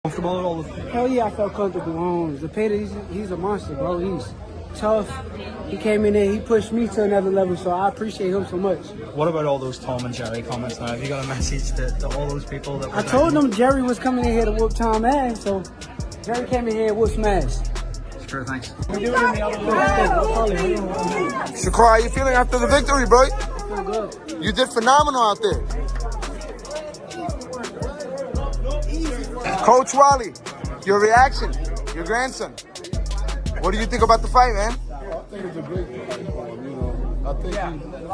Comfortable at all? Hell yeah, I felt comfortable. Zepeda, he's a monster, bro. He's tough. He came in there, he pushed me to another level, so I appreciate him so much. What about all those Tom and Jerry comments now? Have you got a message to all those people that were I told them Jerry was coming in here to whoop Tom ass, so Jerry came in here and whooped some ass. Sure, thanks. Shakur, how you feeling after the victory, bro? I feel good. You did phenomenal out there. Coach Wally, your reaction, your grandson. What do you think about the fight, man? I think it's a great fight for him, you know. I think he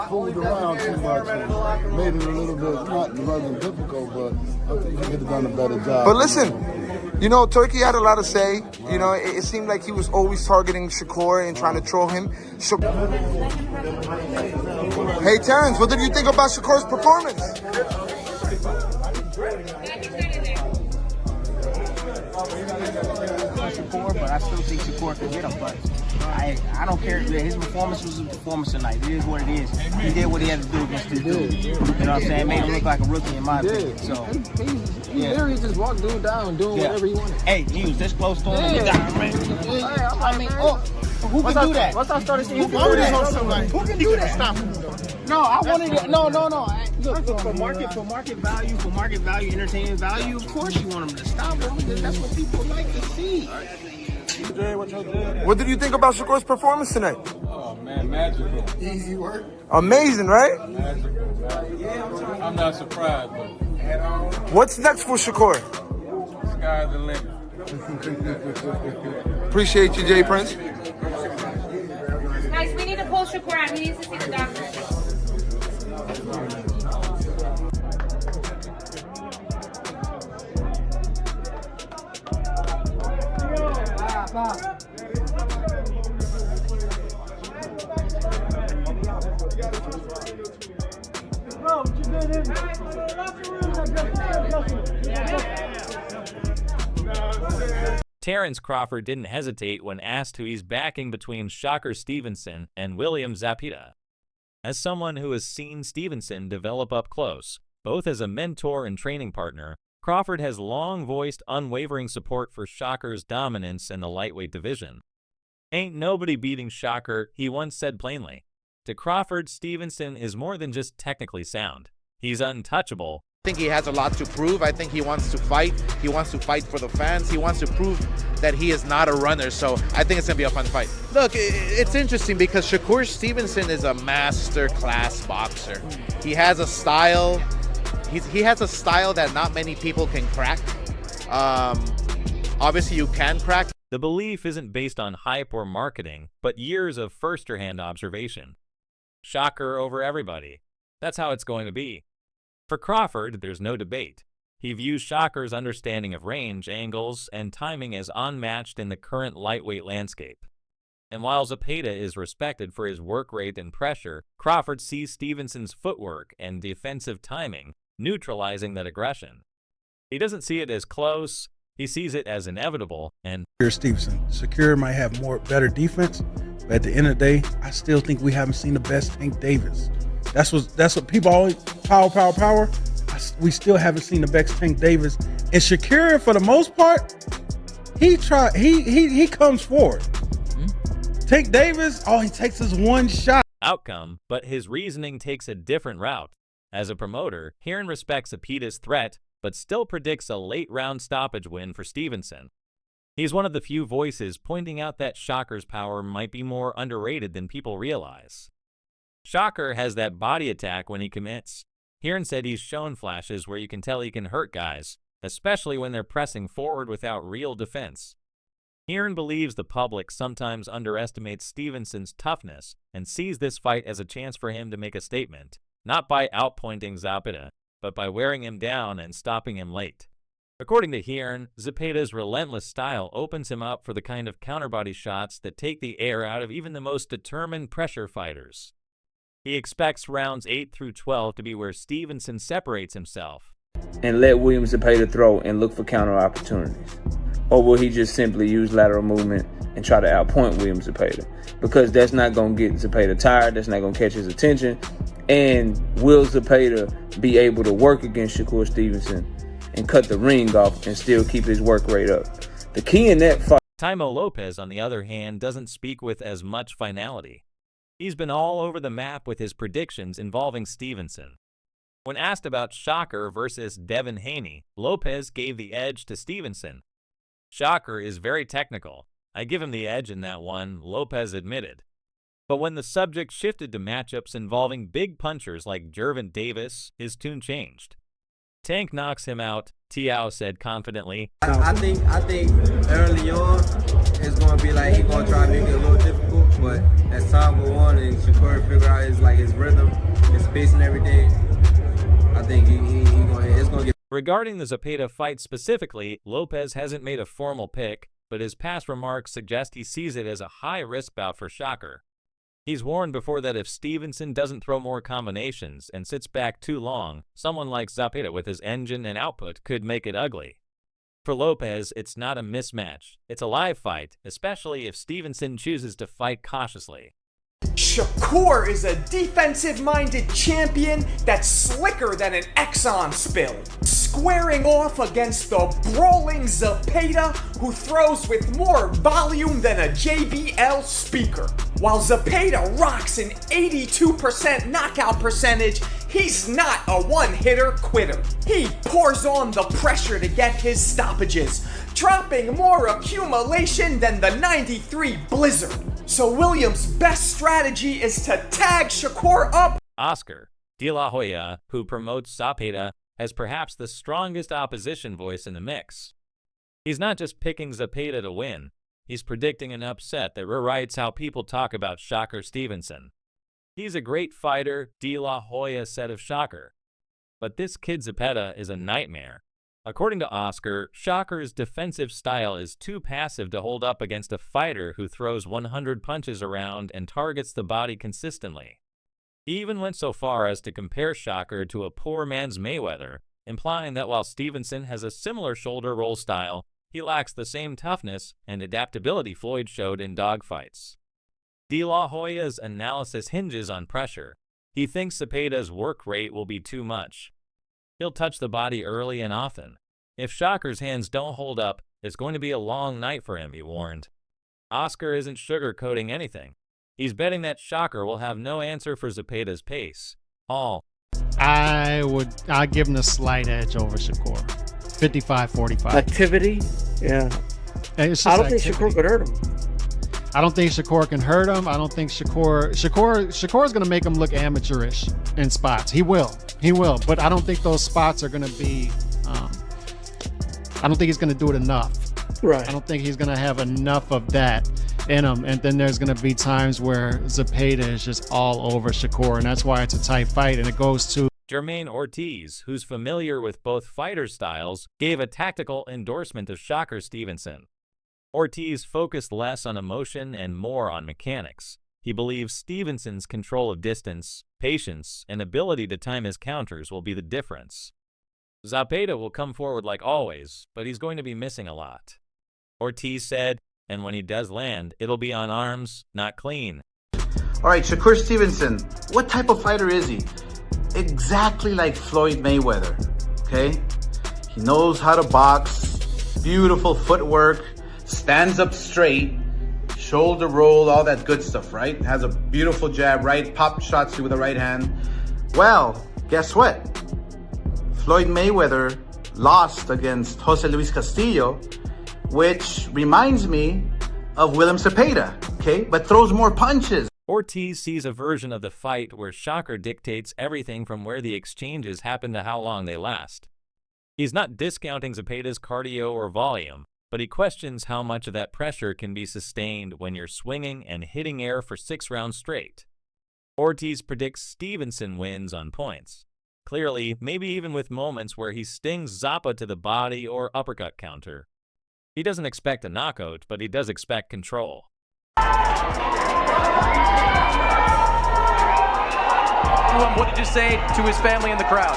fooled around too much and made it a little bit, it wasn't difficult, but I think he could have done a better job. But listen, you know, Turkey had a lot to say. You know, it seemed like he was always targeting Shakur and trying to troll him. Hey, Terrence, what did you think about Shakur's performance? But I still think Shakur can get him. But I don't care. His performance was a performance tonight. It is what it is. He did what he had to do against this dude. You know what I'm saying? Made him look like a rookie in my opinion. So He literally just walked dude down doing whatever he wanted. Hey, he was this close to him. I mean, who can do that? Once I started seeing Who can do that? Stop him. No, I wanted it. No. Look, for market value, entertainment value, of course you want him to stop him because that's what people like to see. What did you think about Shakur's performance tonight? Oh man, magical. Easy work. Amazing, right? Magical. I'm not surprised, but What's next for Shakur? sky's the limit. Appreciate you, Jay Prince. Guys, we need to pull Shakur out. He needs to see the doctor. Terrence Crawford didn't hesitate when asked who he's backing between Shakur Stevenson and William Zepeda. As someone who has seen Stevenson develop up close, both as a mentor and training partner, Crawford has long voiced unwavering support for Shakur's dominance in the lightweight division. "Ain't nobody beating Shakur," he once said plainly. To Crawford, Stevenson is more than just technically sound. He's untouchable. I think he has a lot to prove. I think he wants to fight. He wants to fight for the fans. He wants to prove that he is not a runner. So I think it's going to be a fun fight. Look, it's interesting because Shakur Stevenson is a master class boxer. He has a style. He has a style that not many people can crack. Obviously, you can crack. The belief isn't based on hype or marketing, but years of first-hand observation. Shakur over everybody. That's how it's going to be. For Crawford, there's no debate. He views Shakur's understanding of range, angles, and timing as unmatched in the current lightweight landscape. And while Zepeda is respected for his work rate and pressure, Crawford sees Stevenson's footwork and defensive timing neutralizing that aggression. He doesn't see it as close, he sees it as inevitable, and Shakur Stevenson. Shakur might have better defense, but at the end of the day, I still think we haven't seen the best Tank Davis. That's what people always power. We still haven't seen the best Tank Davis. And Shakur, for the most part, he comes forward. Tank Davis, all he takes is one shot. Outcome, but his reasoning takes a different route. As a promoter, Hearn respects Zepeda's threat, but still predicts a late-round stoppage win for Stevenson. He's one of the few voices pointing out that Shakur's power might be more underrated than people realize. Shakur has that body attack when he commits. Hearn said he's shown flashes where you can tell he can hurt guys, especially when they're pressing forward without real defense. Hearn believes the public sometimes underestimates Stevenson's toughness and sees this fight as a chance for him to make a statement, not by outpointing Zepeda, but by wearing him down and stopping him late. According to Hearn, Zepeda's relentless style opens him up for the kind of counterbody shots that take the air out of even the most determined pressure fighters. He expects rounds 8 through 12 to be where Stevenson separates himself. And let William Zepeda throw and look for counter opportunities? Or will he just simply use lateral movement and try to outpoint William Zepeda? Because that's not going to get Zepeda tired. That's not going to catch his attention. And will Zepeda be able to work against Shakur Stevenson and cut the ring off and still keep his work rate up. The key in that fight. Taimo Lopez, on the other hand, doesn't speak with as much finality. He's been all over the map with his predictions involving Stevenson. When asked about Shakur versus Devin Haney, Lopez gave the edge to Stevenson. Shakur is very technical. I give him the edge in that one, Lopez admitted. But when the subject shifted to matchups involving big punchers like Gervonta Davis, his tune changed. Tank knocks him out, Tiao said confidently. I think early on it's gonna be like he's gonna try to make it a little difficult, but as time go on and Shakur figure out his rhythm, his pace and everything, I think it's gonna get. Regarding the Zepeda fight specifically, Lopez hasn't made a formal pick, but his past remarks suggest he sees it as a high-risk bout for Shakur. He's warned before that if Stevenson doesn't throw more combinations and sits back too long, someone like Zepeda with his engine and output could make it ugly. For Lopez, it's not a mismatch. It's a live fight, especially if Stevenson chooses to fight cautiously. Shakur is a defensive-minded champion that's slicker than an Exxon spill, squaring off against the brawling Zepeda, who throws with more volume than a JBL speaker. While Zepeda rocks an 82% knockout percentage, he's not a one-hitter quitter. He pours on the pressure to get his stoppages, dropping more accumulation than the '93 Blizzard. So Williams' best strategy is to tag Shakur up. Oscar De La Hoya, who promotes Zepeda, has perhaps the strongest opposition voice in the mix. He's not just picking Zepeda to win, he's predicting an upset that rewrites how people talk about Shakur Stevenson. He's a great fighter, De La Hoya said of Shakur. But this kid Zepeda is a nightmare. According to Oscar, Shakur's defensive style is too passive to hold up against a fighter who throws 100 punches around and targets the body consistently. He even went so far as to compare Shakur to a poor man's Mayweather, implying that while Stevenson has a similar shoulder roll style, he lacks the same toughness and adaptability Floyd showed in dogfights. De La Hoya's analysis hinges on pressure. He thinks Zepeda's work rate will be too much. He'll touch the body early and often. If Shakur's hands don't hold up, it's going to be a long night for him, he warned. Oscar isn't sugarcoating anything. He's betting that Shakur will have no answer for Zepeda's pace. I'd give him a slight edge over Shakur. 55-45. Activity? Yeah. I don't think Shakur could hurt him. I don't think Shakur can hurt him. I don't think Shakur's going to make him look amateurish in spots. He will. But I don't think those spots are going to be, I don't think he's going to do it enough. Right. I don't think he's going to have enough of that in him. And then there's going to be times where Zepeda is just all over Shakur. And that's why it's a tight fight. And it goes to Jermaine Ortiz, who's familiar with both fighter styles, gave a tactical endorsement of Shakur Stevenson. Ortiz focused less on emotion and more on mechanics. He believes Stevenson's control of distance, patience, and ability to time his counters will be the difference. Zepeda will come forward like always, but he's going to be missing a lot. Ortiz said, and when he does land, it'll be on arms, not clean. All right, Shakur Stevenson, what type of fighter is he? Exactly like Floyd Mayweather, okay? He knows how to box, beautiful footwork, stands up straight, shoulder roll, all that good stuff, right? Has a beautiful jab, right? Pop shots you with the right hand. Well, guess what? Floyd Mayweather lost against Jose Luis Castillo, which reminds me of William Zepeda, okay? But throws more punches. Ortiz sees a version of the fight where Shakur dictates everything from where the exchanges happen to how long they last. He's not discounting Zepeda's cardio or volume, but he questions how much of that pressure can be sustained when you're swinging and hitting air for 6 rounds straight. Ortiz predicts Stevenson wins on points. Clearly, maybe even with moments where he stings Zappa to the body or uppercut counter. He doesn't expect a knockout, but he does expect control. What did you say to his family in the crowd?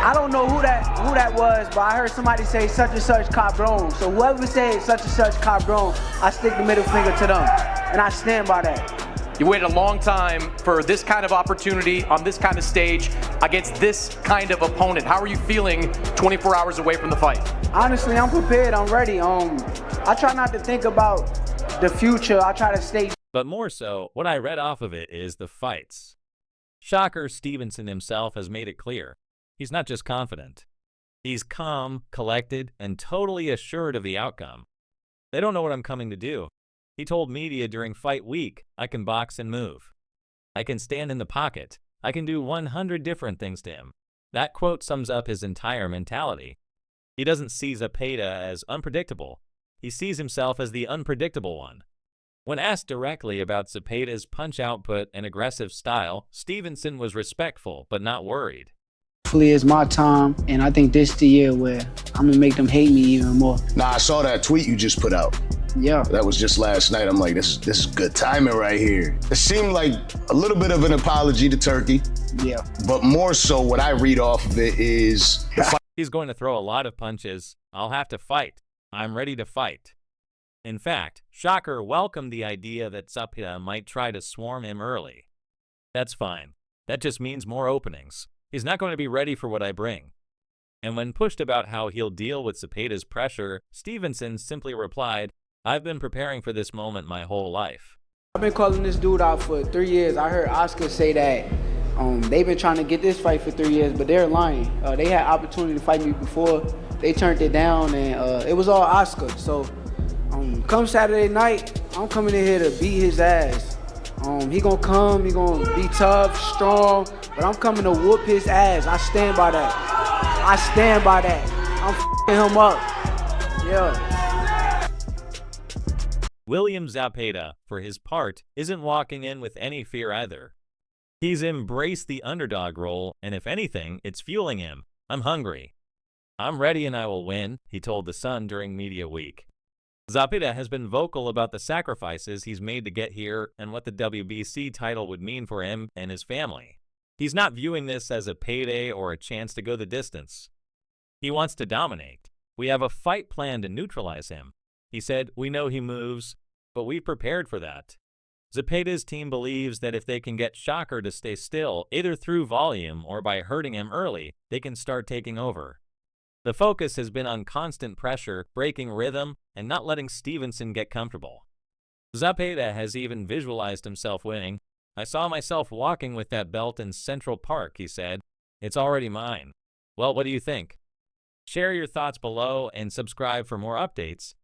I don't know who that was, but I heard somebody say such and such cabron. So whoever said such and such cabron, I stick the middle finger to them, and I stand by that. You waited a long time for this kind of opportunity on this kind of stage against this kind of opponent. How are you feeling 24 hours away from the fight? Honestly, I'm prepared. I'm ready. I try not to think about the future. I try to stay. But more so, what I read off of it is the fights. Shakur Stevenson himself has made it clear. He's not just confident. He's calm, collected, and totally assured of the outcome. They don't know what I'm coming to do. He told media during fight week, I can box and move. I can stand in the pocket. I can do 100 different things to him. That quote sums up his entire mentality. He doesn't see Zepeda as unpredictable. He sees himself as the unpredictable one. When asked directly about Zepeda's punch output and aggressive style, Stevenson was respectful but not worried. Hopefully it's my time, and I think this the year where I'm gonna make them hate me even more. Nah, I saw that tweet you just put out. Yeah. That was just last night. I'm like, this is good timing right here. It seemed like a little bit of an apology to Turkey. Yeah. But more so what I read off of it is... He's going to throw a lot of punches. I'll have to fight. I'm ready to fight. In fact, Shakur welcomed the idea that Zepeda might try to swarm him early. That's fine. That just means more openings. He's not going to be ready for what I bring. And when pushed about how he'll deal with Zepeda's pressure, Stevenson simply replied, I've been preparing for this moment my whole life. I've been calling this dude out for 3 years. I heard Oscar say that they've been trying to get this fight for 3 years, but they're lying. They had opportunity to fight me before. They turned it down, and it was all Oscar. So come Saturday night, I'm coming in here to beat his ass. He gonna come, he gonna be tough, strong, but I'm coming to whoop his ass. I stand by that. I stand by that. I'm f***ing him up. Yeah. William Zepeda, for his part, isn't walking in with any fear either. He's embraced the underdog role, and if anything, it's fueling him. I'm hungry. I'm ready and I will win, he told The Sun during media week. Zepeda has been vocal about the sacrifices he's made to get here and what the WBC title would mean for him and his family. He's not viewing this as a payday or a chance to go the distance. He wants to dominate. We have a fight plan to neutralize him. He said, we know he moves, but we've prepared for that. Zepeda's team believes that if they can get Shakur to stay still, either through volume or by hurting him early, they can start taking over. The focus has been on constant pressure, breaking rhythm, and not letting Stevenson get comfortable. Zepeda has even visualized himself winning. I saw myself walking with that belt in Central Park, he said. It's already mine. Well, what do you think? Share your thoughts below and subscribe for more updates.